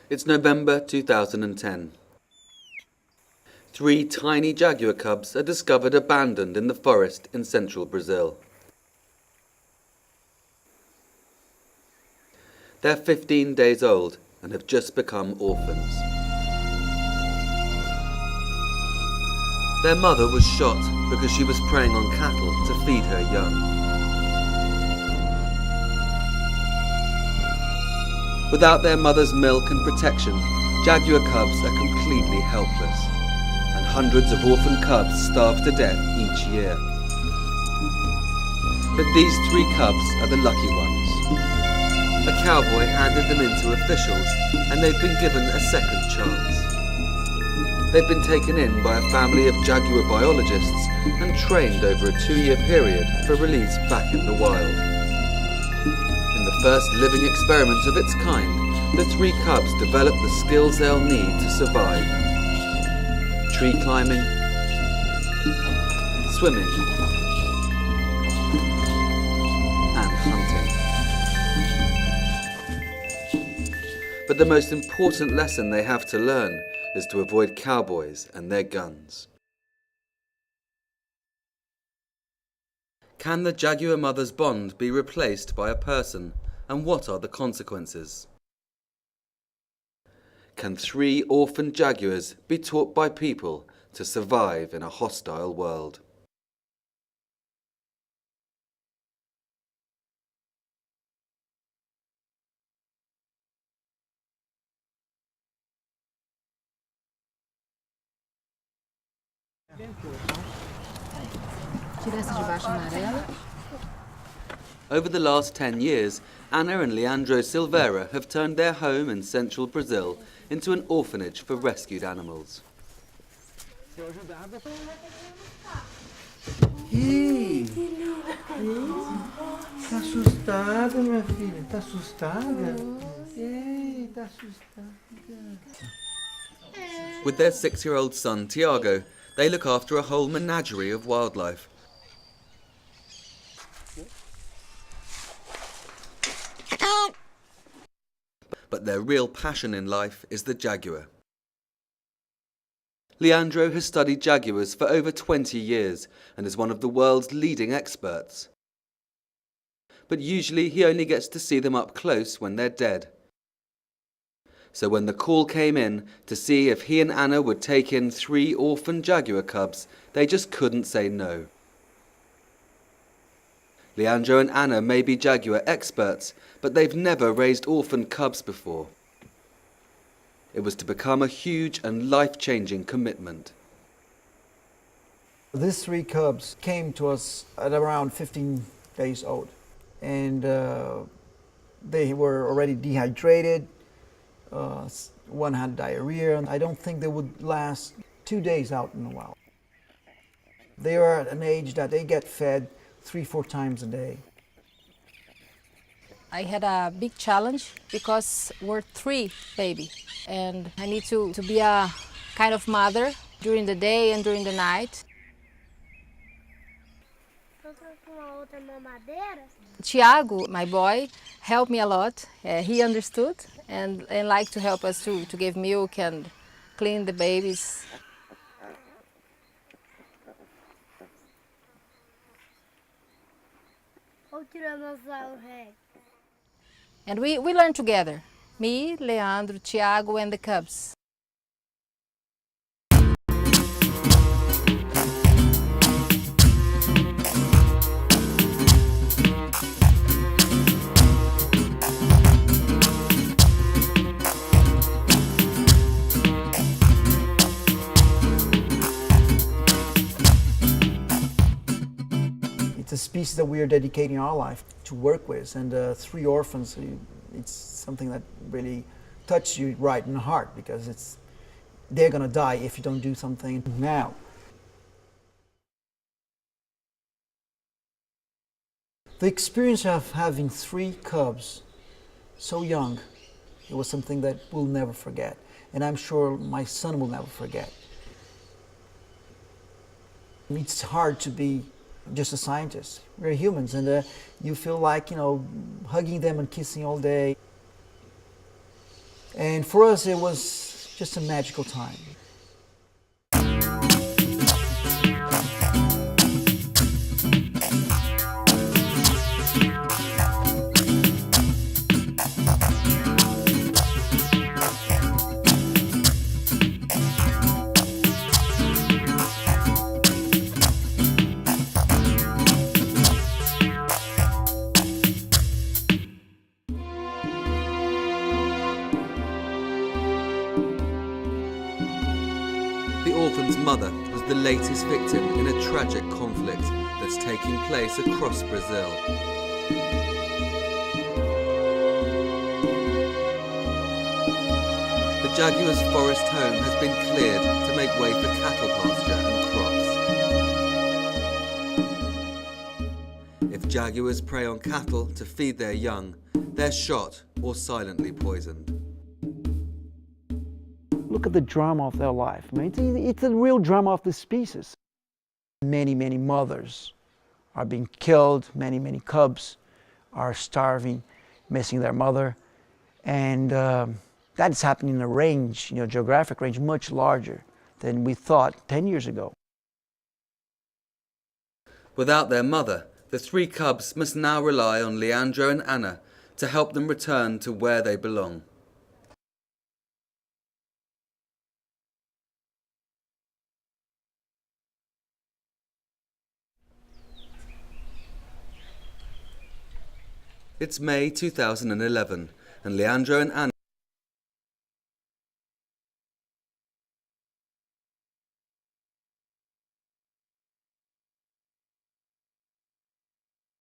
It's November 2010. Three tiny jaguar cubs are discovered abandoned in the forest in central Brazil. They're 15 days old and have just become orphans. Their mother was shot because she was preying on cattle to feed her young. Without their mother's milk and protection, jaguar cubs are completely helpless, and hundreds of orphan cubs starve to death each year. But these three cubs are the lucky ones. A cowboy handed them in to officials, and they've been given a second chance. They've been taken in by a family of jaguar biologists and trained over a 2-year period for release back in the wild. In the first living experiment of its kind, the three cubs develop the skills they'll need to survive. Tree climbing, swimming, and hunting. But the most important lesson they have to learn is to avoid cowboys and their guns. Can the jaguar mother's bond be replaced by a person, and what are the consequences? Can three orphan jaguars be taught by people to survive in a hostile world? Over the last 10 years, Anna and Leandro Silveira have turned their home in central Brazil into an orphanage for rescued animals. Ei, tá assustada, minha filha? Tá assustada? Ei, tá assustada. With their 6-year-old son Tiago, they look after a whole menagerie of wildlife. But their real passion in life is the jaguar. Leandro has studied jaguars for over 20 years and is one of the world's leading experts. But usually he only gets to see them up close when they're dead. So when the call came in to see if he and Anna would take in 3 orphan jaguar cubs, they just couldn't say no. Leandro and Anna may be jaguar experts, but they've never raised orphan cubs before. It was to become a huge and life-changing commitment. These 3 cubs came to us at around 15 days old, and they were already dehydrated. One had diarrhea. I don't think they would last 2 days out in the wild. They are at an age that they get fed 3-4 times a day. I had a big challenge because we're 3 baby, and I need to be a kind of mother during the day and during the night. Tiago, my boy, helped me a lot. He understood and liked to help us to give milk and clean the babies. And we learned together, me, Leandro, Tiago, and the cubs. It's a species that we are dedicating our life to work with, and 3 orphans, it's something that really touches you right in the heart, because they're gonna die if you don't do something now. The experience of having 3 cubs so young, it was something that we'll never forget, and I'm sure my son will never forget. It's hard to be just a scientist. We're humans, and you feel like, hugging them and kissing all day. And for us, it was just a magical time. The orphan's mother was the latest victim in a tragic conflict that's taking place across Brazil. The jaguar's forest home has been cleared to make way for cattle pasture and crops. If jaguars prey on cattle to feed their young, they're shot or silently poisoned. Look at the drama of their life. I mean, it's a real drama of the species. Many, many mothers are being killed. Many, many cubs are starving, missing their mother. And that is happening in a range, geographic range, much larger than we thought 10 years ago. Without their mother, the 3 cubs must now rely on Leandro and Anna to help them return to where they belong. It's May 2011, and Leandro and Anna